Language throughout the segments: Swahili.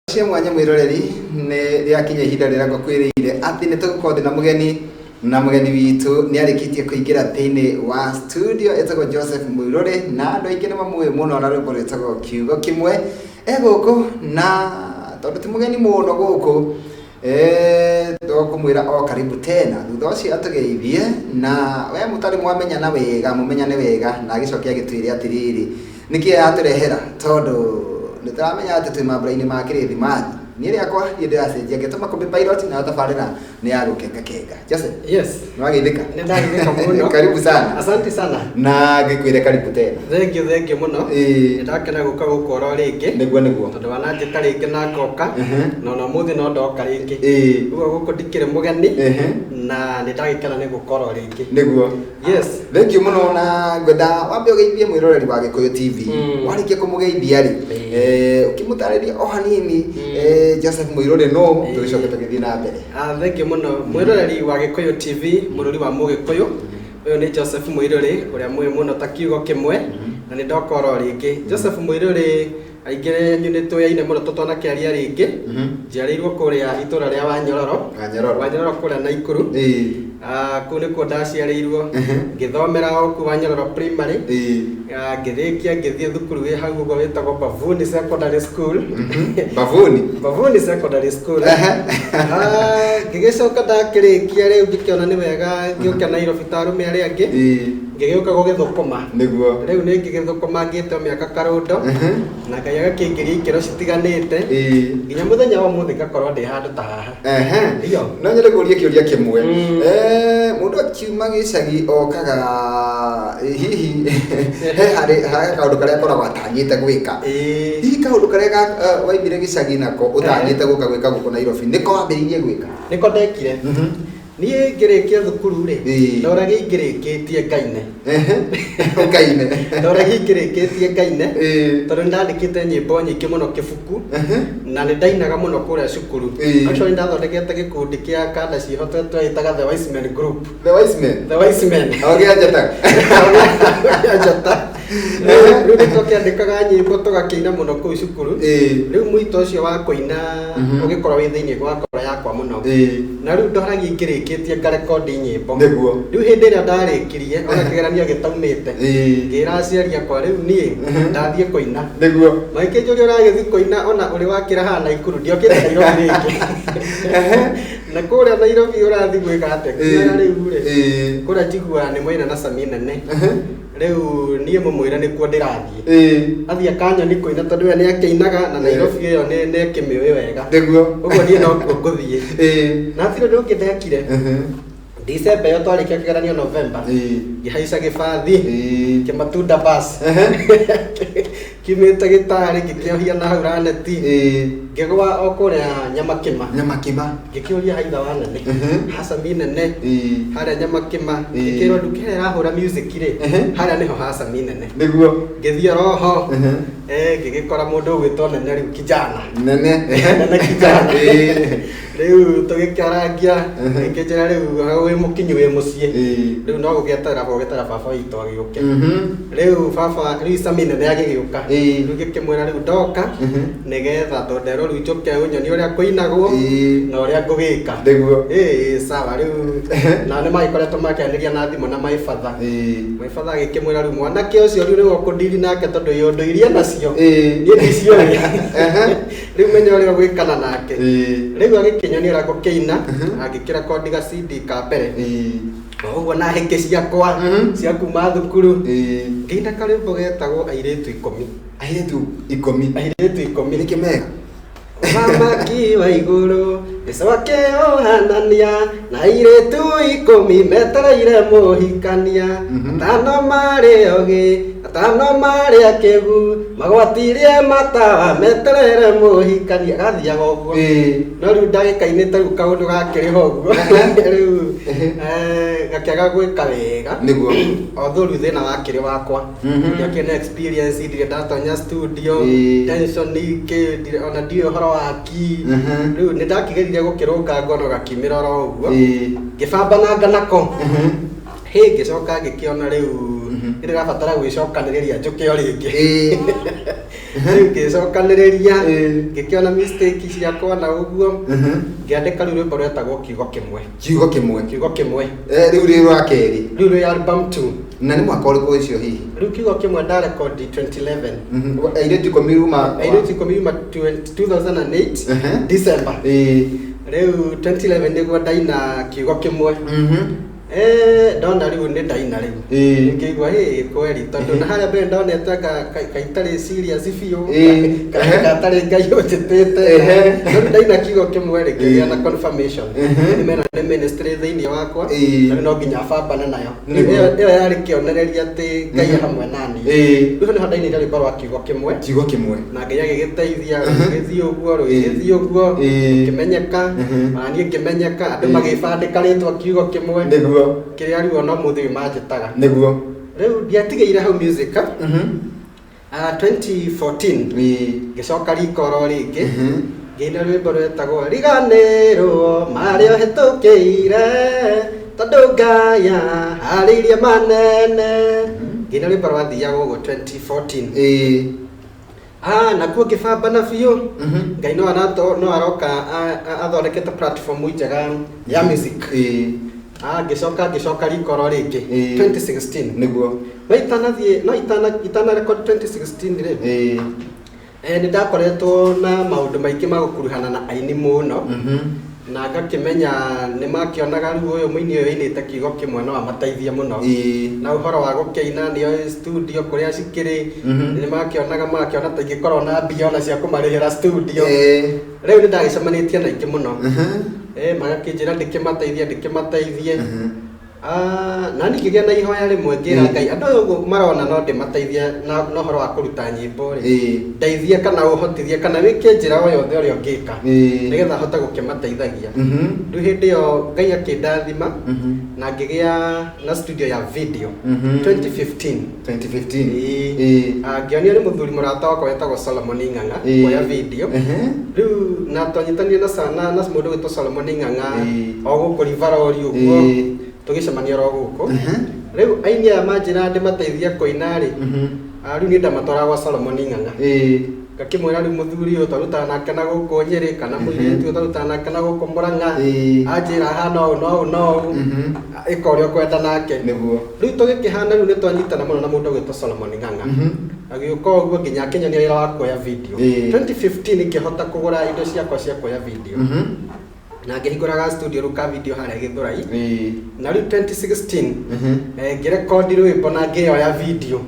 cia mwanya mwiroreri ni riakinya ihinda rira ngũkwĩrĩire ati nĩ tũgũkorwo na mũgeni witũ nĩ arĩkĩtie kũingĩra thĩinĩ wa studio etagwo Joseph Muiruri na andũ aingĩ nĩ mamũĩ mũno na rwĩmbo rwĩtagwo kiugo kĩmwe gũkũ na tondũ ti mũgeni mũno gũkũ tũkũmwĩra o karibu tena thutha ũcio atũgeithie na we mũtarĩ mwamenyana wega mũmenyane wega na agĩcokia agĩtwĩre atĩrĩrĩ nĩkĩ atũrehera tondũ nĩtũramenya atĩ twĩ mambura-inĩ ma kĩrĩthimathi niĩ rĩakwa ndĩracenjia ngĩtũma kũmbĩ pilot na tabarĩra nĩ ya gũkenga Joseph. Yes. Nĩwagĩthĩka? Nĩndagĩthĩka mũno. Karibu sana. Asante sana. Na ngĩkwĩre karibu tena. Thengiũ mũno. Nĩndakena gũka gũkũ oro rĩngĩ. Nĩguo. Tondũ wananjĩta rĩngĩ na ngoka. Na ona mũthĩ no ndoka rĩngĩ. Ũguo gũkũ ndikĩrĩ mũgeni. Na nĩndagĩkena nĩ gũka oro rĩngĩ. Nĩguo. Yes. Thengiũ mũno na ngwenda wambe ũgeithie mwĩroreri wa Gĩkũyũ TV. Warĩkia kũmũgeithia rĩ ũkĩmũtarĩria o hanini Joseph Muiruri no tũgĩcoke tũgĩthiĩ na mbere. Thengiũ mũno mwĩroreri wa Gĩkũyũ TV mũrũri wa Mũgĩkũyũ. Ũyũ nĩ Joseph Muiruri ũrĩa mũĩ mũno ta kiugo kĩmwe na nĩ ndoka oro rĩngĩ. Joseph Muiruri aingĩ nĩ tũyaine mũno tũtanakĩaria rĩngĩ. Njiarĩirwo kũrĩa itũra rĩa Wanyororo kũrĩa Naikuru. Kũu nĩkuo ndaciarĩirwo ngĩthomera o kũu Wanyororo primary. Ngĩrĩkia ngĩthiĩ thukuru wĩ hau ũguo wĩtagwo Bavuni Secondary School. Bavuni Secondary School. Ngĩgĩcoka ndakĩrĩkia rĩu ngĩkĩona nĩ wega ngĩũke Nairobi ta arũme arĩa angĩ. Ngĩgĩũka gũgĩthũkũma. Nĩguo. Rĩu nĩ ngĩgĩthũkũma ngĩte mĩaka karũndo. Na Ngai agakĩingĩria ikĩro citiganĩte. Nginya mũthenya wa ũmũthĩ ngakorwo ndĩ handũ ta haha. Ndio. No nyende kũũria kĩũria kĩmwe. Mũndũ akiuma gĩcagi okaga hihi he kaũndũ karĩa akoragwo atanyĩte gwĩka. Hihi kaũndũ karĩa waimire gĩcagi nako ũtanyĩte gũka gwĩka gũkũ Nairobi nĩko wambĩrĩirie gwĩka? Nĩko ndekire. Niĩ ngĩrĩkia thukuru rĩ ndora ngĩrĩkĩtie Ngaine. Ndora ngĩrĩkĩtie Ngaine tondũ ndandĩkĩte nyĩmbo nyingĩ mũno kĩbuku na nĩ ndainaga mũno kũrĩa cukuru. Actually ndathondekete gĩkundi kĩa kanda ciĩhotete twĩtaga The Wise Men Group. The Wise Men. Ogĩa njata. Rĩu nĩtũkĩandĩkaga nyĩmbo tũgakĩina mũno kũu cukuru. Rĩu mũito ũcio wa kũina ũgĩkorwo wĩ thĩinĩ wa ngoro yakwa mũno. Na rĩu ndoragia ngĩrĩkĩtie ngarekondi nyĩmbo. Rĩu hĩndĩ ĩrĩa ndarĩkirie ona kĩgeranio gĩtaumĩte ngĩra aciari akwa rĩu niĩ ndathiĩ kũina. Magĩkĩnjũria ũragĩthiĩ kũina ona ũrĩ wakĩra haha Naikuru ndiokĩte Nairobi rĩngĩ. Na kũrĩa Nairobi ũrathiĩ gwĩka atĩa? Rĩu rĩ kũrĩa njiguaga nĩ mũina na cami nene. Rĩu niĩ mũmwĩra nĩkuo ndĩrathiĩ. Athiĩ akanyoni kũina tondũ we nĩakĩinaga na Nairobi ĩyo nĩakĩmĩũĩ wega. Ũguo niĩ nokuo ngũthiĩ. Na hatirĩ ũndũ ũngĩ ndekire. December ĩyo twarĩkia kĩgeranio November ngĩhaica gĩbathi kĩmatunda bus kiumĩte Gĩtarĩ ngĩkĩohia na hau Raneti ngĩgũa o kũrĩa Nyamakima ngĩkĩũria haitha wa nene hacami nene harĩa Nyamakima ngĩkĩrwo nduka ĩrĩa ĩrahũra music rĩ harĩa nĩho hacami nene ngĩthiĩ roho ngĩgĩkora mũndũ ũgwĩtwo Nene rĩu kijana rĩu tũgĩkĩarangia ngĩkĩnjĩra rĩu wĩ mũkinyu wĩ mũciĩ rĩu no gũgĩetera baba witũ agĩũke rĩu baba rĩu cami nene agĩgĩũka rĩu ngĩkĩmwĩra rĩu ndoka nĩgetha thonderwo rĩu njoke ũnyonie ũrĩa kũinagwo na ũrĩa ngũgĩka sawa rĩu na nĩ magĩkoretwo makĩanĩria na thimũ na maĩbatha agĩkĩmwĩra rĩu mwanake ũcio rĩu nĩwe ũkũndiri nake tondũ ĩũndũ iria nacio niĩ ndiciũĩ rĩu menya ũrĩa ũgwĩkana nake rĩu agĩkĩnyonia ũrĩa ngũkĩina agĩkĩrekondi ga CD ka mbere ũguo na hĩngĩ ciakwa cia kuma thukuru ngĩina karwĩmbo getagwo airĩtu 10 nĩkĩ mega Mamaki wa igũrũ gĩcoke ũhanania na airĩtu 10 metereire mũhikania atano marĩ ogĩ atano marĩ akĩgu magwatirie matawa metereire mũhikania gathiaga ũguo no rĩu ndagĩka-inĩ ta rĩu kaũndũ gakĩrĩ ũguo rĩu gakĩaga gwĩka wega although rĩu thĩna wakĩrĩ wakwa ndiakĩna experience ndirĩ ndatonya studio tension ona ndiũĩ ũhoro waki rĩu nĩ ndakĩgerire gũkĩrũnga ngono gakiumĩra oro ũguo ngĩbambananga nako ngĩcoka ngĩkĩona rĩu ndĩrabatara gwĩcokanĩrĩria njũke o rĩngĩ ngicokaniriria ngikiona mistake ciakwa na uguo ngiandika riu rwimbo rwetagwo kiugo kimwe riu ri rwa keri riu ri album 2 na ni mwaka uriku ucio hihi riu kiugo kimwe nda record 2011 aireti komiruma 2008 December riu 2011 niguo ndaina kiugo kimwe ndona riu ni ndaina riu ngigwa kweri tondu na haria mbere ndonete kaitari serious biu katari ngai utitete ndaina kiugo kimwe ngigĩa na confirmation ni mena ni ministry thiini wakwa na no nginya bambana nayo iyo yari kionereria ati ngai hamwe nani riu ni ndaina rwimbo rwa kiugo kimwe na ngai agigiteithia githii uguo kimenyeka na nie kimenyeka andu magibandika ritwa kiugo kimwe kiria riu ona muthi manjitaga niguo riu ndiatigire hau music 2014 gicoka rikoro ringi ngina rwimbo rwetagwo riganiro mario hetukire tondu ngaya hariirie manene ngina rwimbo rwathiaga uguo 2014 nakuo ngibambana biu ngai no aroka athondekete platform njega ya music gicoka rikoro ringi 2016 niguo itana record 2016 ri ni ndakoretwo na maundu maingi magukuruhana na aini muno na ngakimenya ni makionaga riu uyu muini uyu inite kiugo kimwe no amateithie muno na uhoro wa gukeina nio studio kuria cikiri ni makiona ta ingikorwo na biona cia kumarihira studio riu ni ndagicemanitie na ingi muno magakinjira ndikimateithie na nikigĩa na ihoya rimwe ngira ngai andu marona no ndimateithie na uhoro wa kuruta nyimbo ri ndeithie kana uhotithie kana wike njira o yothe uria ngika nigetha hota gukimateithagia riu hindi yo ngai akindathima na ngigĩa na studio ya video 2015 ngionio ni muthuri murata wakwa wetagwo Solomon Ng'ang'a kuoya video riu na twanyitanie na mundu witwo Solomon Ng'ang'a o guku Rivarori uguo tugicemania ro guku riu aini aya manjira ndimateithia koina ri riu ni ndamatwara gwa Solomon Ng'ang'a ngakimwira riu muthuri uyu tarutana nake na guku Nyeri kana muiritu tarutana nake na guku Murang'a anjira hana no ikorio kwenda nake niguo riu tugikihana riu ni twanyitana muno na mundu witwo Solomon Ng'ang'a agĩuka ũguo nginya akinyania wĩra wa kuoya video 2015 ngĩhota kũgũra indo ciakwa cia kuoya video na ngĩhingũraga studio ruka video harĩa Gĩthũrai na rĩu 2016 ngĩrekondi rwĩmbo na ngĩoya video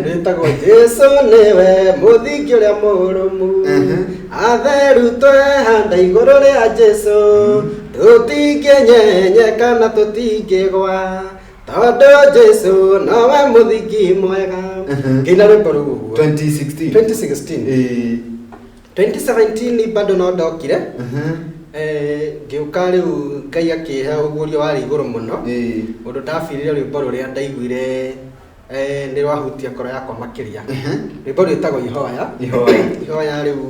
rwĩtagwo Jesu nĩwe mũthingi ũrĩa mũrũmu atheru twehanda igũrũ rĩa Jesu tũtingĩnyenyeka na tũtingĩgwa tondu Jesu nowe mũthingi mwega ngĩina rwĩmbo rũu 2016 2017 bado no ndokire ngĩũka rĩu ngai akĩhe ũguũrio warĩ igũrũ mũno ũndũ ndabirire rwĩmbo rũrĩa ndaiguire nĩ rwahutia ngoro yakwa makĩria rwĩmbo rwĩtagwo ihoya rĩu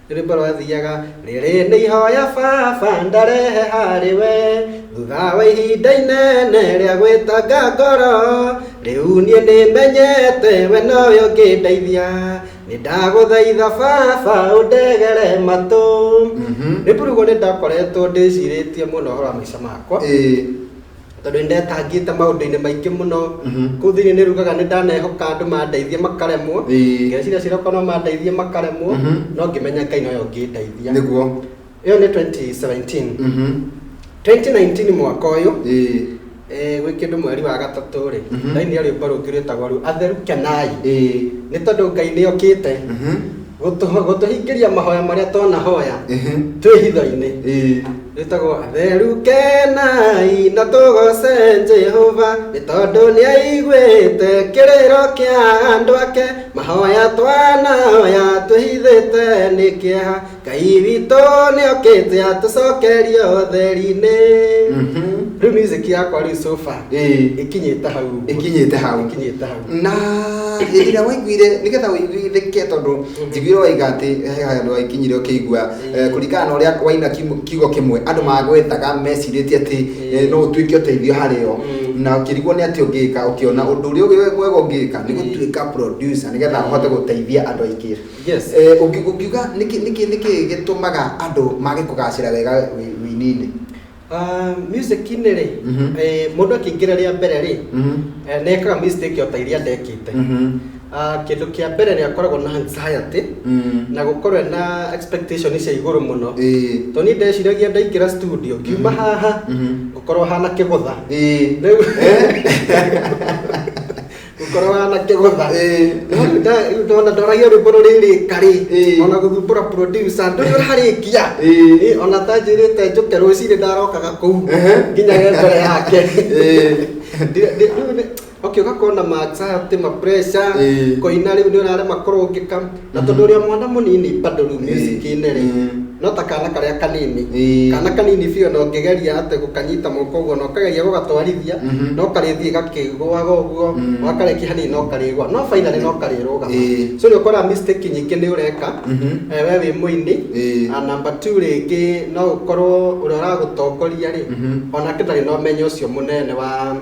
rwĩmbo rwathiaga rĩrĩ nĩ ihoya baba ndarehe harĩ we thutha wa ihinda inene rĩa gwĩtanga ngoro rĩu niĩ nĩmenyete we nowe ũngĩndeithia nĩ ndagũthaitha baba ũndegere matũ rwĩmbo rũu nĩ ndakoretwo ndĩcirĩtie mũno ũhoro wa maica makwa tondũ ndetangĩte maũndũ-inĩ maingĩ mũno kũu thĩinĩ nĩ rugaga nĩ ndanehoka andũ mandeithie makaremwo ngeciria ciroka no mandeithie makaremwo no ngĩmenya ngai nowe ũngĩndeithia niguo ĩyo nĩ 2019 mwaka ũyũ gwĩ kĩndũ mweri wa gatatũ rĩ ndaini rwĩmbo rũngĩ rwĩtagwo rĩu atherũkenai nĩ tondũ ngai nĩ okĩte gũtũhingĩria mahoya marĩa twanahoya twĩ hitho-inĩ rwĩtagwo atherũkenai na tũgoce Jehova nĩ tondũ nĩ aiguĩte kĩrĩro kĩa andũ ake mahoya twanahoya twĩhithĩte nĩ kĩeha ngai witũ nĩ okĩte atũcokerie ũtheri-inĩ rĩu music yakwa rĩu so far ĩkinyĩte hau na ĩrĩa waiguire nĩgetha ũiguithĩke tondũ njiguire waiga atĩ he handũ wakinyire ũkĩigua kũringana na ũrĩa waina kiugo kĩmwe andũ magwĩtaga mecirĩtie atĩ no ũtuĩke ũteithio harĩo na ukirigwo ni ati ungika ukiona undu uri mwega ungika ni gutuika producer nigetha uhote guteithia andu aingi. Yes. Ukiuga niki gitumaga andu mage kugacira wega winini? Music inere mundu akingira ria mbere ri nekaga mistake o ta iria ndekite. Kindu kia mbere ni akoragwo na anxiety na gukorwo na expectation cia iguru muno. To ni ndeciragia ndaingira studio kiuma haha gukorwo hana kigutha. Gukorwo hana kigutha. Ndona ndoragia rwimbo ruri kari ona guthumbura producer ndu urarikia ona tanjirite njuke ruciri ndarokaga kuu nginya mbere yake. Okay, ugakorwo na anxiety, ma pressure, koina riu ni urarema kurungika na tondu ria mwana munini bado music inere no ta kana karia kanini kana kanini fio no ngegeria ate gukanyita moko ugo no kageria gugatwarithia no karithie gakigwaga uguo wakareki hani no karigwa no finally no kariruga. So ni ukora mistake nyingi ni ureka we wi muini. Number 2 ringi no ukorwo urora gutongoria ri ona kitari no menyo ucio munene wa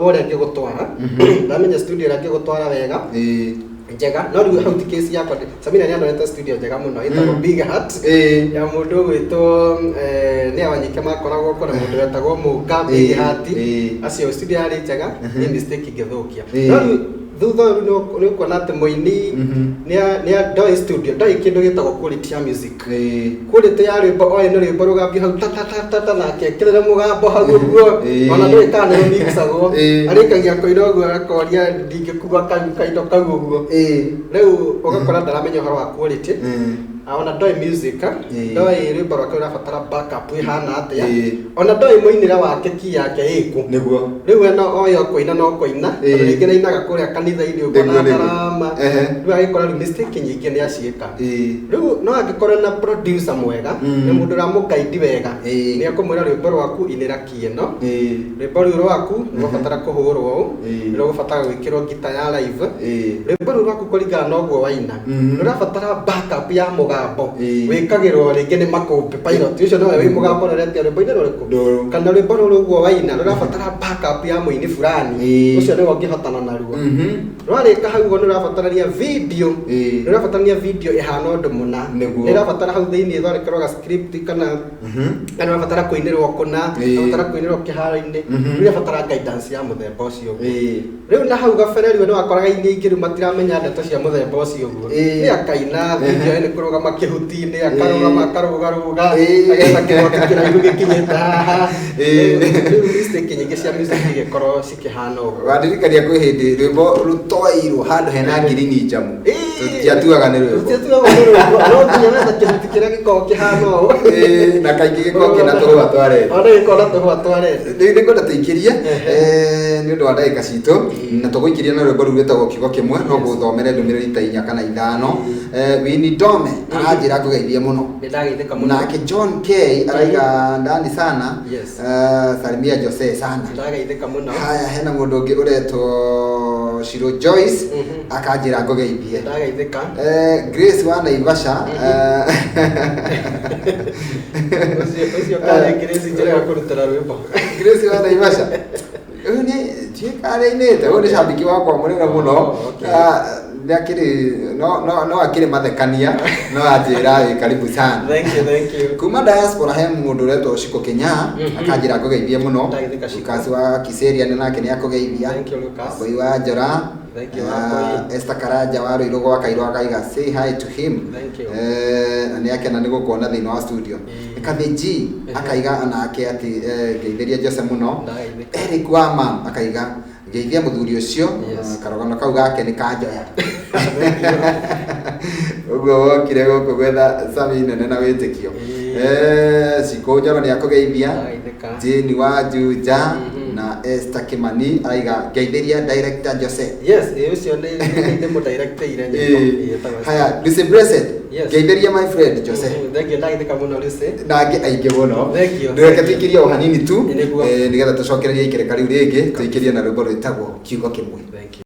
wore ngigutwara ndamenya studio ira ngigutwara wega njega no riu hau ti case yakwa Samina ni andorete studio njega muno itagwo Big Heart ya mundu gwitwo ni awanyike makoragwo kora mundu wetagwo Muga Big Heart acio studio ari njega ni mistake ngithukia no riu thutha ni kuona ati muini ni ndoi studio ndoi kindu gitagwo quality ya music. Quality ya rwimbo oye ni rwimbo rugambio hau ta na kekirira mugambo hau uguo ona ndoi kana ni mixagwo arikagia koira uguo akoria ndingikuga kaindo kau uguo riu ugakora ndaramenya horo wa quality ona ndoi music ndoi rwimbo rwake rurabatara backup ihana atia ona ndoi muinira wake ki yake iku niguo riu eno oyo koina no koina ringi na inaga kuria kanitha-ini uguo na ndarama riu agikora mistake nyingi ni aciika riu no agikora na producer mwega ni mundu ramukaidi wega ni akumwira rwimbo rwaku inira kieno rwimbo rwaku rwabatara kuhurwo u rwabatara gwikirwo gita ya live rwimbo rwaku kuringana na uguo waina rurabatara backup ya mugambo wikagirwo ringi ni makumbi pilot ucio no wi mugambo rete rwimbo-ini ruriku kana rwimbo ruguo waina rurabatara backup ya muini fulani ucio ni wangihotana naruo rwarika hau go nurabatarania video rurabatarania video ihana undu muna nirabatara hau thiini ithondekerwo ga script kana rurabatara kuinirwo kuna rurabatara kuinirwo kiharo-ini rurabatara guidance ya muthemba ucio riu na hau gabere riu ni wakoraga ingi riu matiramenya ndeto cia muthemba ucio guo ni akaina video ni kurugama kihuti-ini akarugama akarugaruga agetha kiroto kiraihu gikinyite haha riu mistake nyingi cia music igikorwo cikihana uguo wadirikania kwi hindi rwimbo rutoirwo handu hena ngirini njamu tutiatuaga ni rwimbo no nginya wetha kihuti kiria gikorwo kihana uguo na kaingi gikorwo kina tuhua twarete ona gikorwo tuhua twarete riu nikwenda tuikirie ni undu wa ndagika citu na tuguikiria na rwimbo rwitagwo kiugo kimwe no guthomere ndumiriri ta 4 kana 5 Winnie Dome aranjira ngugeithie muno ndageithika muno nake John K araiga ndani sana salimia Jose sana ndageithika muno haya hena mundu ungi uretwo Shiro Joyce akanjira ngugeithie ndageithika Grace wa Naivasha ucio kare Grace njira kurutira rwimbo Grace wa Naivasha ni tikareinete uyu ni shabiki wakwa munene muno ndakiri no akiri mathekania no ajira karibu sana. Thank you kuma diaspora he mundu reto Shiko Kenya akanjira ngugeithie muno kasi wa Kiseria ni nake ni akugeithia boy wa Jora Esther Karaja wa Ruiru gwa Kairo akaiga say hi to him na ni akena ni gukona thini wa studio Kathiji akaiga anake ati geithĩria Jose muno Eric Wama akaiga geithia muthuri ucio karogano kau gake ni kanjoya uguo wokire guku gwetha Sami nene na witikio Siko Njoro ni akugeithia Jeni wa Juja na Esther Kimani aiga geithĩria director Jose ucio ni mu director ire nyimbo haya Lucy Blessed geithĩria my friend Jose thank you ndageithika muno Lucy nake aingi muno thank ndureke tuikirie o hanini tu nigetha tucokererie ikereka riu ringi tuikirie na rwimbo rwitagwo kiugo kimwe. Thank you.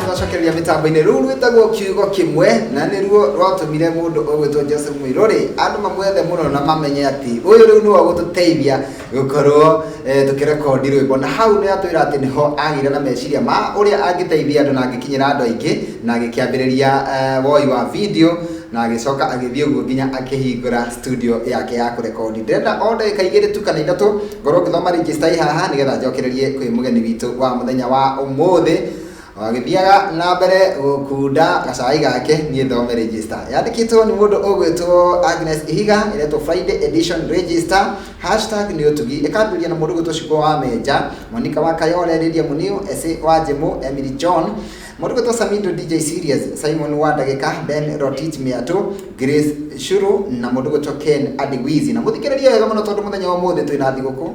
twacokereria mitambo-ini riu rwitagwo kiugo kimwe na niruo rwatumire mundu ugwitwo Joseph Muiruri andu mamwethe muno na mamenye ati uyu riu niwe gututeithia gukorwo tukirekondi rwimbo na hau ni atwira ati niho agire na meciria ma uria angiteithia andu na agikinyira andu aingi na agikiambiriria woi wa video na agicoka agithie uguo nginya akihingura studio yake ya kurekondi. Ndenda o ndagika igiri tu kana ithatu ngorwo ngithoma register haha nigetha njokererie kwi mugeni witu wa muthenya wa umuthi agithiaga na mbere gukunda gacai gake nie thome register yandikitwo ni mundu ugwitwo Agnes Ihiga iretwo Friday edition register # ni utugi ikambiria na mundu gwitwo Shiko wa Menja Monica wa Kayole Lydia Munio Ese wa Jemo Emily John mundu gwitwo Samido DJ Serious Simon wa Ndagika Ben Rotich Miato Grace Shuru na mundu gwitwo Ken Adigwizi na muthikiriria wega muno tondu muthenya wa muthi twina thiguku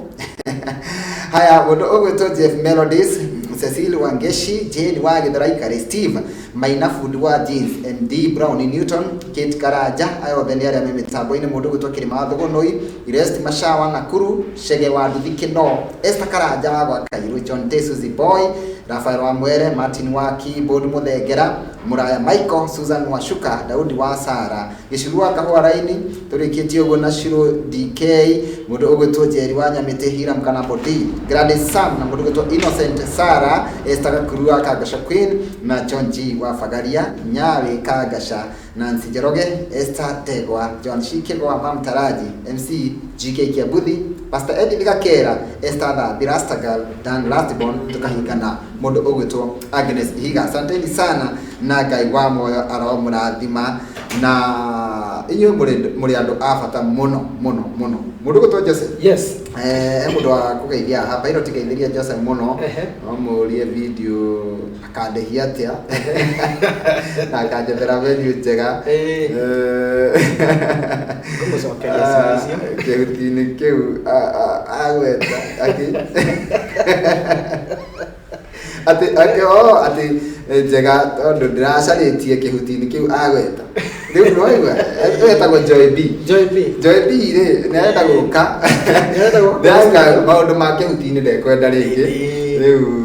haya mundu ugwitwo Jeff Melodies Cecil Wangeshi, Jane wa Githaraikari, Steve Maina Food wa Jeans, MD Brown Newton, Kate Karaja, ayo theni aria mitambo-ini mundu gwitwo Kirima Thugunui, Irest Mashawa Nakuru, Shege wa Nduthikino, Esther Karaja wa gwa Kairu, John Tesuzi Boy, Rafael wa Mwere, Martin wa Keyboard Muthengera, Muraya Michael, Susan Washuka, Daudi wa Sara, Gicurua Kahua Raini, turikitie uguo na Shiro DK, mundu ugwitwo Jerry wa Nyamite Hiram Kanabo D, Gladys Sam na mundu ugwitwo Innocent Sara, Esther Kurua Kagasha Queen na John G wa Fagaria, Nyawe Kagasha, Nancy Jeroge, Esther Tegwa, John Shikego wa Mam Taraji, MC GK Kiabuthi, Pastor Eddie Ligakera, Esther da Birastagal, Dan Lastborn tukahingana mundu ugwitwo Agnes Ihiga. Asanteni sana na Ngai wa moyo aro murathima na inyo muri andu afata muno mundu gwitwo Joseph. Yes. Mundu wa kugeithia hapa iro tigeithiria Joseph muno amurie video akandehia atia na akajethera venue njega kumucokeria kehutini kiu agweta ati njega tondu ndiracaritie kehutini kiu agweta riu noigwa etagwo Joy B ri nenda guka ndaka maundu ma kehutini ndekwenda ringi riu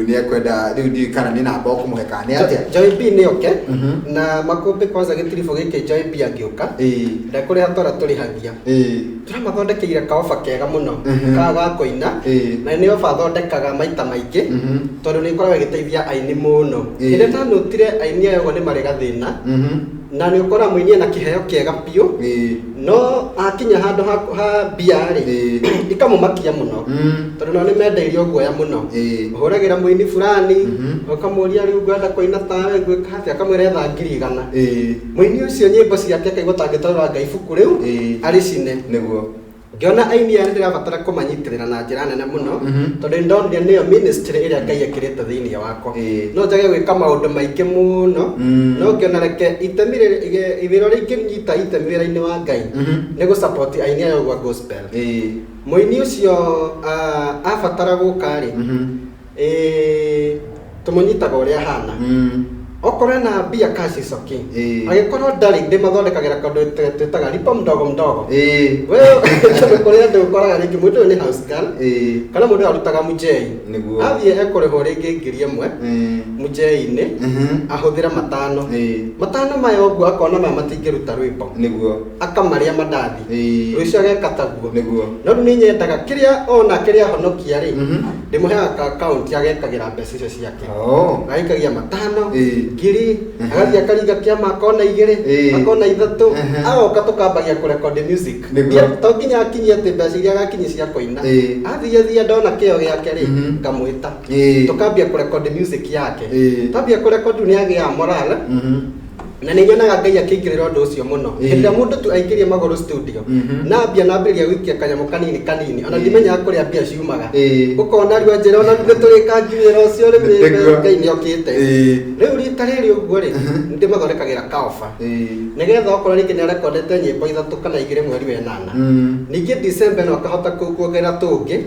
niekwenda riu ndi kana ni namba okumuheka ni atia Joy B ni oke na makumbi kwanza gitirifo gike Joy B angioka ndakuri hatora turihagia turamathondekeire kaofa kega muno kaga koina na ni ofa thondekaga maita maingi tondu ni korwa giteithia aini muno ire tanutire aini ayo ni mari gathina na ni ukora muinie na kiheo kiega piu no akinya handu ha biari ikamumakia muno tondu no ni mendeirio guoya muno uhuragira muini fulani ukamuria riu ngwenda koina tawe gwika hatia akamwira etha 100 muini ucio nyimbo ciake akaigua tangitwarwa Ngai ibuku riu ari cine niguo ngiona aini ya ndirabatara kumanyitirira na njira nene muno tondu ndonire niyo ministry iria Ngai ekirite thiini wakwa no njage gwika maundu maingi muno no ngiona reke itemire iviro ringi nyita itemirira-ini wa Ngai ni gu support aini ayo gwa gospel muini ucio abatara guka ri tumunyitaga uria hana okore na bia kashi soki agikorwo ndari ndi mathondekagira kondu twitaga lipa mdogo wewe tumekore ndu koraga ringi mundu ni house girl kana mundu arutaga mujei athie ekore ringi ngiri imwe mujei-ini ahuthira matano mayo oguo akona ma matingiruta rwimbo niguo akamaria mandathi rucio agekataguo niguo no ni nyendaga kiria ona kiria honokia ri ndimuheaga account agekagira mbeca icio ciake agikagia matano ngiri agathia kariga kiama akona 2 akona 3 agoka tukambagia kurecord music to nginya akinyia ati mbeca iria agakinyia cia koina athia ndona kio giake ri ngamwita tukambia kurecord music yake tambia kurecord ni agia moral na ni nyonaga Ngai akingirira undu ucio muno hĩndĩ mundu tu aingirie maguru studio na mbia na mbiria gwikia kanyamu kanini ona ndimenya kuria mbia ciumaga ukona riu njira ona nitũrĩka nginyĩra ũcio rĩ Ngai nĩ okĩte rĩu rita rĩrĩ ũguo rĩ ndimathondekagira kaofa nigetha okorwo rĩngĩ nĩ rekondete nyĩmbo 3 kana 2 mweri wa 8 ningĩ December no akahota kuongerera tũngĩ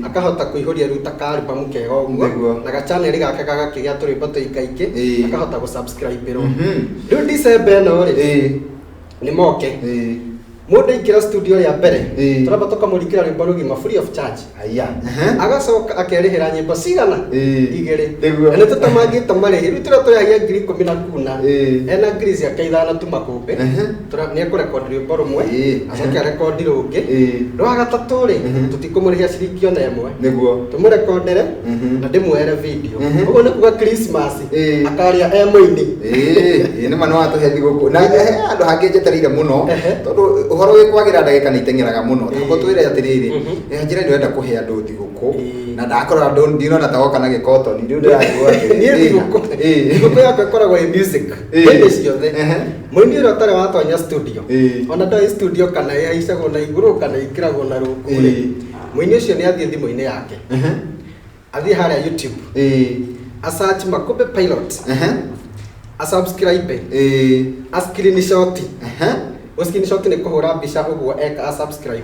akahota kuihũria rĩu ta album kega ũguo na ga channel gake gagakĩgĩa tũrĩmbo tũingaingĩ akahota gũsubscribe rĩu December no ri ni moke Mundu ikira studio ya mbere turaba tukamurikira rwimbo rugima free of charge aya agacoka akerihira nyimbo cigana igiri ene tutamangite marihi rutira tuyagia 10,000 ena ngiri cia keithana tu makumbe turabni akurekondi rwimbo rumwe acoke arekondi rungi rwa gatatu ri tutikumurihia ciringi ona imwe niguo tumurekondere na ndimwere video uguo ni kuga Christmas akaria emoini ni mano atuhe thiguku na andu hangi njeterire muno tondu uhoro wi kwagira ndagika ni itengeraga muno tabo twire atiriri njira ni wenda kuhe andu thiguku na ndakora andu ndinona tagoka na gikoto ni ndio ni thiguku thiguku yakwa ikoragwo i music hindi ciothe muini ro tare watonya studio ona ndo studio kana ya icagwo na iguru kana ikiragwo na rungu muini ucio ni athie thimu-ini yake athie haria YouTube a search Makumbe Pilot a subscribe a screenshot screenshot ni kuhura mbica uguo eka a subscribe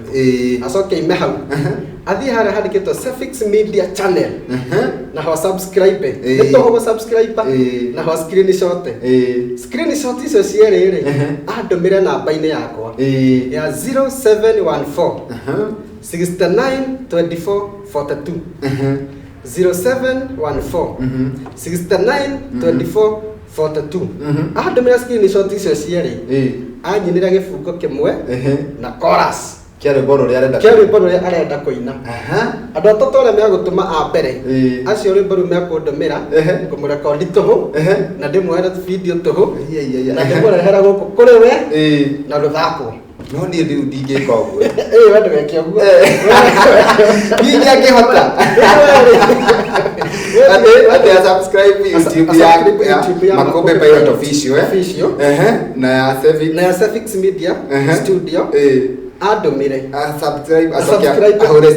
acoke ime hau athie haria handikitwo Sefix Media Channel na ho subscribe ni to ho subscribe na ho screenshot icio cierere andumire namba-ini yakwa ya 0714 69 24 42 0714 69 24 42 andumire screenshot icio cierere anyinira gifungo kimwe na chorus kia rwimbo ruria arenda kuina andu atatu aria megutuma a mbere acio rwimbo ru mekundumira ngumurekondi tuhu na ndimwere video tuhu na ndimurehera guku kuri we na ruthako no ni riu ndingika uguo wende weke uguo ningi akihota ate subscribe YouTube ya Makumbe Pilot official na ya Sefix Media Studio andumire subscribe ahore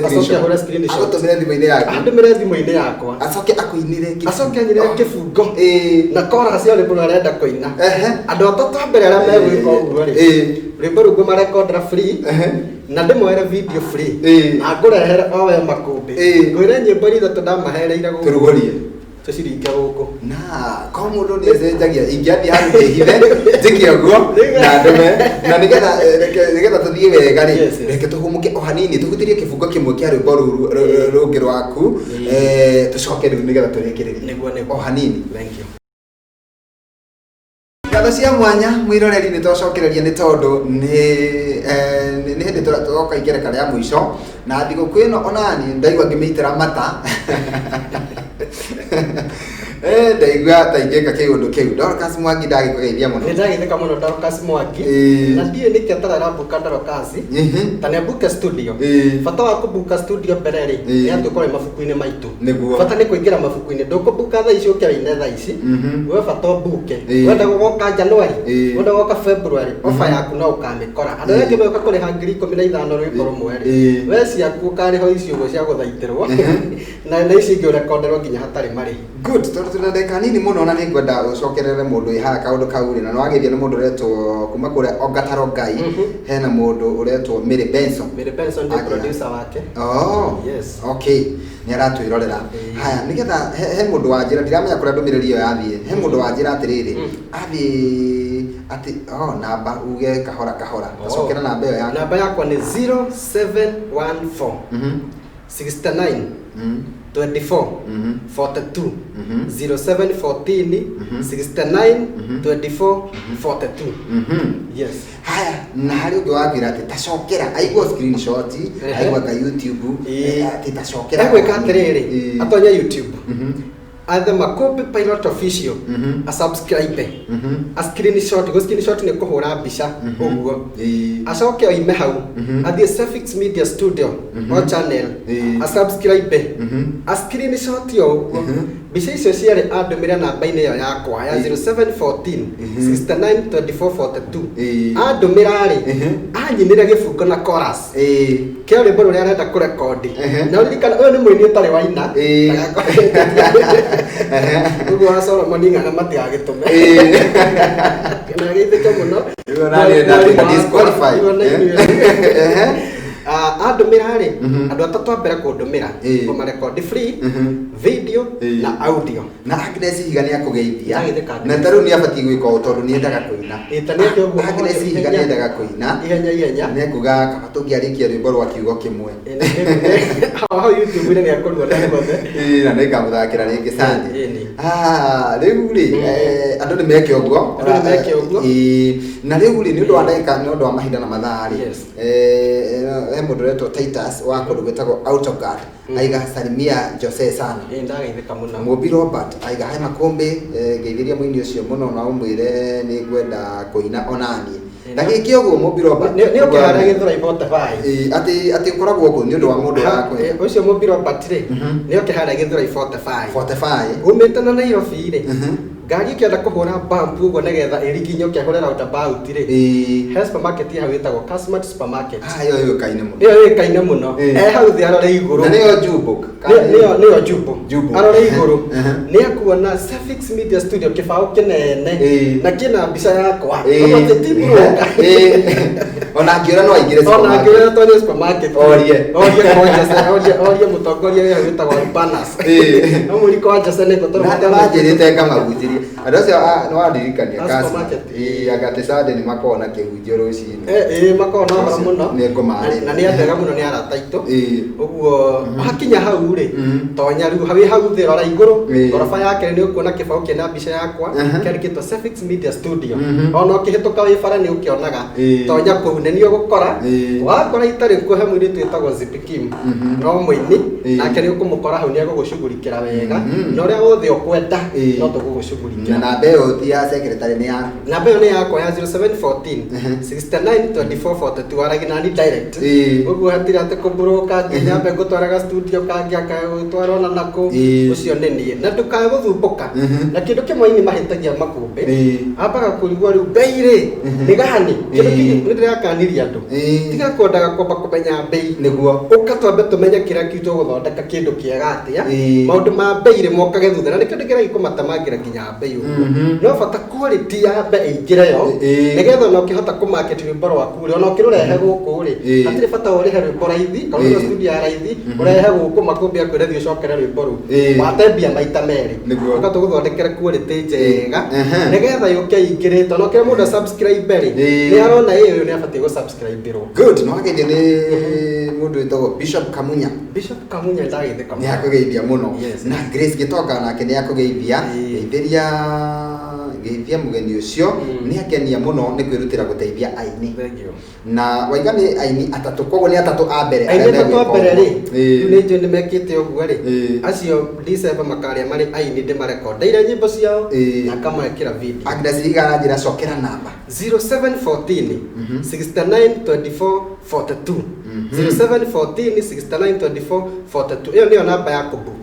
screenshot agotumire thimu-ini yakwa acoke akuinire anyire kifungo na chorus ya rwimbo arenda kuina andu atatu mbere aria megwika uguo ri rwimbo rungu marekondera free na ndimwere video free na ngurehere owe Makumbe ngwire nyimbo ithatu ndamahereire guku turugorie tuciringe guku na ko mundu ni ecenjagia ingiathi handu hithire njike uguo na ndume na nigetha tuthie wega ri reke tuhumuke o hanini tugutirie kifungo kimwe kia rwimbo rungi rwaku tucoke riu nigetha turekererie o hanini. Thank you. Ngatho cia mwanya mwiroreri ni twacokereria ni tondu ni hindi turoka igereka ria mwico na thiguku ino onani ndaigua ngimitira mata ndaigua ta ingeka kiundu kiu Dorcas Mwangi ndagikugeithia muno ndagitheka muno Dorcas Mwangi na ndiye nike tarara buka Dorcas tane buka studio fata wa kubuka studio bereri ni andu kore mafuku-ini maitu fata ni kuingira mafuku-ini ndukubuka tha icio kiaine tha ici we fata buke wenda goka January wenda goka February ofa yaku no ukamikora andu yake beka kore hangiri 15 rwimbo rumwe we ciaku kariho icio go cia guthaitirwo na ici ngiurekonderwo nginya hatari mari good tunadeka nini muno na ningwenda ucokerere mundu iha kaundu kau na nwagithia ni mundu retwo kuma kure Ongataro Ngai hena mundu uretwo Mary Benson ndi producer wake yes okay ni aratwirorera haya nigetha he mundu wanjira ndiramenya kuria ndumiriri iyo yathie he mundu wanjira atiriri athi ati namba uge kahora acokera namba iyo yakwa namba yakwa ni 0714 69 24 42 0714 69 24 42 yes haya na hari ungi wagira ati tacokera aigua screenshot aigua ka YouTube ati tacokera gwika atiriri atonya YouTube athe Makumbe Pilot official a subscribe a screenshot ni kuhura mbica uguo acoke oime hau athie Sefix Media Studio o channel a subscribe a screenshot yo uguo mbica icio ciari andumire namba-ini iyo yakwa ya 0714 69 24 42 andumira ri anyinire gifungo na chorus kia rwimbo ruria arenda kurekondi na uririkana uyu ni muini utari waina uguo wa Solomon ng'ana matiagitume na githike muno andumira ri andu atatu ambere kundumira kumarekondi free video video na audio. Na Agnes Ihiga nĩ akũgeithia na tarĩu nĩ abatiĩ gwĩka ũũ tondũ nĩ endaga kũina. Agnes Ihiga nĩ endaga kũina nĩ kuga kama tũngĩarĩkia rwĩmbo rwa kiugo kĩmwe haha YouTube nĩ akũruona mothe na nĩ ngamũthakĩra rĩngĩ Sunday. Rĩu rĩ andũ nĩ meke ũguo na rĩu rĩ nĩ ũndũ wa ndagĩka nĩ ũndũ wa mahinda na mathaa rĩ he mũndũ ũretwo Titus wa kũndũ gwĩtagwo Autoguard aiga salimia Jose sana ndageithĩka mũno Mũmbi Robert aiga he makũmbĩ ngeithĩria mũini ũcio mũno na ũmwĩre nĩ ngwenda kũina onanie na gĩkĩ ũguo Mũmbi Robert nĩ ũkĩhara gĩthũra Spotify atĩ ũkoragwo ũguo nĩ ũndũ wa mũndũ wakwe ũcio Mũmbi Robert rĩ nĩ ũkĩhara gĩthũra Spotify umĩte na Nairobi rĩ ngari kĩenda kũhũra bump ũguo nĩgetha ĩriginyo kĩahũrĩra roundabout rĩ he supermarket hau ĩtagwo Casmart supermarket ĩyo ĩkaine mũno ĩyo ĩkaine mũno hau thĩ arore igũrũ na nĩyo Jumbo nĩyo Jumbo arore igũrũ nĩ akuona Safix Media Studio kĩbaũ kĩnene na kĩna mbica yakwa ona ngĩũra no aingĩre Tony supermarket orie mũtongoria wĩ hau wĩtagwo Albanas no mũriko wa Jose nĩ manjĩrĩte ngamahunjĩria andũ acio nĩ wandirikania agate Sunday nĩ makoragwo na kĩhunjio rũcinĩ makoragwo na mũno na nĩ andega mũno nĩ arata aitũ ũguo hakinya hau rĩ tonya rĩu hau thĩ rora igũrũ goroba yake nĩ ũkuona kĩbaũ kĩna mbica yakwa kĩandĩkĩtwo Safix Media Studio ona ũkĩhĩtũka wĩ bara nĩ ũkĩonaga tonya kũu nĩ niĩ ũgũkora wakora itarĩ kuohe mũirĩtu wĩtagwo Zippy Kim no mũini nake nĩ ũkũmũkora hau nĩ egũgũcugurikĩra wega na ũrĩa wothe ũkwenda no tũgũgũcugurikĩra. Na namba ĩyo ti ya secretary nĩ yaku? Namba ĩyo nĩ yakwa ya 0714 692442 aragi nani direct ũguo hatirĩ atĩ kũmbũrũka nginya mbe ngũtwaraga studio kangĩ akagũtwara ona nakũ ũcio nĩ niĩ na ndũkae gũthumbũka na kĩndũ kĩmwe ini mahĩtagia makũmbĩ ambaga kũrigwo rĩu mbei rĩ nĩ gani kĩndũ kĩngĩ nĩ ndĩrakaniria andũ tiga kwendaga kwamba kũmenya mbei nĩguo ũka twambe tũmenye kĩrĩa kiu tũgũthondeka kĩndũ kĩega atĩa maũndũ ma mbei rĩ mokage thutha na nĩ kĩndũ kĩrĩa gĩkũmatamangira nginya mbei ũguo no bata quality ya mbei ĩingĩre yo nĩgetha ona ũkĩhota kũmarket rwĩmbo rwaku rĩ ona ũkĩrũrehe gũkũ rĩ hatirĩ bata ũrĩhe rwĩmbo raithi kana ũrĩhe studio ya raithi ũrehe gũkũ makũmbĩ akwĩra thiĩ ũcokere rwĩmbo rũu wate mbia maita merĩ ũka tũgũthondekere quality njega nĩgetha yũke ĩingĩrĩte ona ũkĩra mũndũ subscribe rĩ nĩ arona ũyũ nĩ abatiĩ gũsubscribe rwo good no ageithio nĩ mũndũ wĩtagwo Bishop Kamunya ndageithĩka nĩ akũgeithia mũno na Grace Gĩtonga nake nĩ akũgeithia geithia mũgeni ũcio nĩ akenia mũno nĩ kwĩrutĩra gũteithia aini na waiga nĩ aini atatũ koguo nĩ atatũ a mbere rĩ nĩ njũĩ nĩ mekĩte ũguo rĩ acio December makarĩa marĩ aini ndĩmarekondeire nyĩmbo ciao na kamekĩra video Agnes Ihiga aranjĩra cokera namba 0714 692442 0714 692442 ĩyo nĩyo namba ya kũbook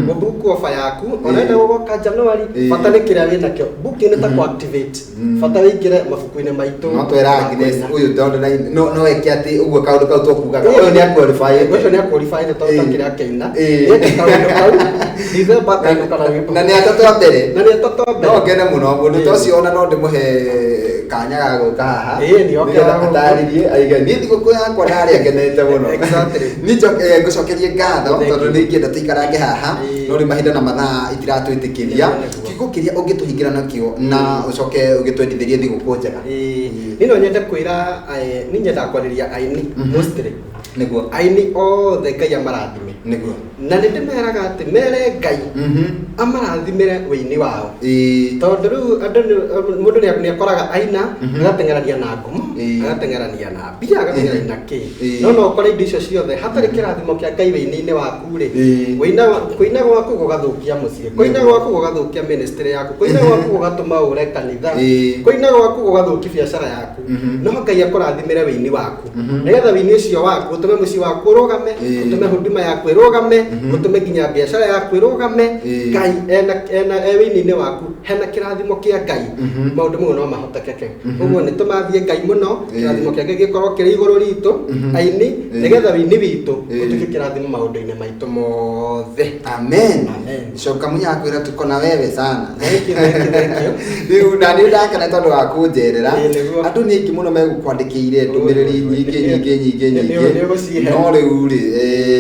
mũbook ofa yaku onaenda gũgoka January bata nĩ kĩrĩa wĩ nakĩo booking nĩ ta kũ-activate bata wĩingĩre mabuku-inĩ maitũ no twĩra Agnes ũyũ tondũ no eke atĩ ũguo kaũndũ kau tũkugaga ũyũ nĩ aqualified ũcio nĩ aqualified tondũ kĩrĩa kĩina ĩndĩ kaũndũ kau December kainũkana wĩmbo na nĩ atatũ a mbere no ngene mũno mũndũ ta ũcio ona no ndĩmũhe kanya ga gũka haha atarĩrie aiga niĩ thigũkũ yakwa narĩa ngenete mũno niĩ ngũcokerie ngatho tondũ nĩ ingĩenda tũikarange haha no rĩ mahinda na mathaa itiratwĩtĩkĩria kiugo kĩrĩa ũngĩtũhingĩra nakĩo na ũcoke ũgĩtwendithĩrie thigũkũ njega niĩ no nyende kwĩra niĩ nyendaga kwarĩria aini mostly nĩguo aini othe Ngai amarathime nĩguo na nĩ ndĩmeraga atĩ mere Ngai amarathimĩre wĩini wao tondũ rĩu mũndũ nĩ akoraga aina agateng'erania na ngumo agateng'erania na mbia agateng'erania na kĩ no ũkore indo icio ciothe hatarĩ kĩrathimo kĩa Ngai wĩini-inĩ waku rĩ kũina gwaku gũgathũkia mũciĩ kũina gwaku gũgathũkia ministry yaku kũina gwaku gũgatũma ũre kanitha kũina gwaku gũgathũkia biacara yaku no Ngai akũrathimĩre wĩini waku nĩgetha wĩini ũcio waku ũtũme mũciĩ waku ũrũgame ũtũme huduma yaku ĩrũgame ũtũme nginya biacara yaku ĩrũgame Ngai ena wĩini-inĩ waku hena kirathimo kia Ngai maundu mau no mahotekeke uguo ni tumathie Ngai muno kirathimo kia Ngai gikorwo kiri iguru ritu aini nigetha wini witu utuke kirathimo maundu-ini maitu mothe. Amen. Coka munya akwira tuko na wewe sana. Riu na ni ndakena tondu wa kunjerera andu ni ingi muno megukwandikiire ndumiriri nyingi no riu ri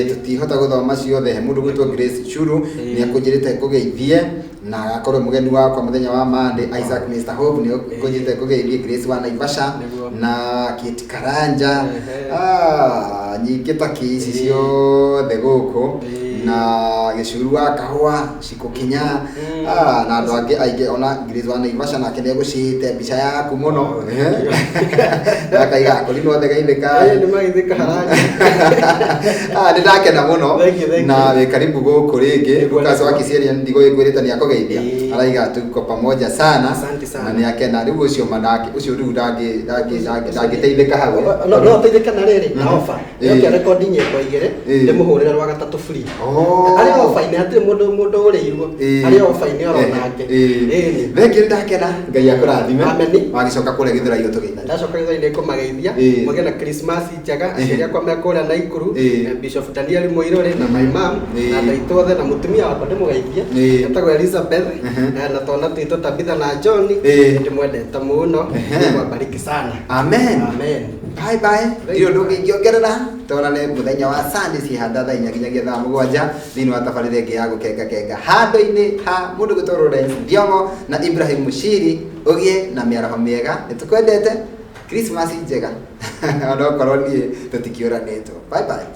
tutihota guthoma ciothe. Mundu gwitwo Grace Churu ni akunjirite kugeithie na akorwo mugeni wakwa muthenya wa Monday. Isaac Mr Hope ni akunjirite kugeithie Grace wa Naivasha na Kate Karanja nyingi ta kisi ciothe guku na gicuru wa kahua cikukinya na andu angi aingi ona Grace wa Naivasha na kene gucite mbica yaku muno akaiga akorino othe gaithika ni maithika harani ni ndakena muno na we karibu guku ringi Lucas wa Kisieri ndigo igwirite ni akogeithia araiga tuko pamoja sana na ni akena riu ucio madaki ucio riu ndagiteithika hawe no teithika na riri na offer yo record nyimbo igire ndimuhurira rwa gatatu free ari offer ine atire mundu urirwo ari offer ine oronake thengio ndakena Ngai akurathime ameni wagicoka kure githira iyo tugeithia ndacoka githira kumageithia mugena Christmas njega aciari akwa mekora na Ikuru Bishop Daniel Muirore na my mom na ndaitothe na mutumia wakwa ndimugeithia etagwo Elizabeth na tona twito Tabitha na John ndimwendete muno mwabariki sana. Amen. Bye bye. Ndio ndugu ngiongerera tonane muthenya wa Sunday cihanda thaa 4 nginyagia thaa 7 thini wa tabarire ingi ya gukenga handu-ini ha mundu gitoro Lawrence Ndiongo na Ibrahim Mushiri ugie na miaraho miega nitukwendete Christmas njega onokorwo nie tutikiuranitwo. Bye bye.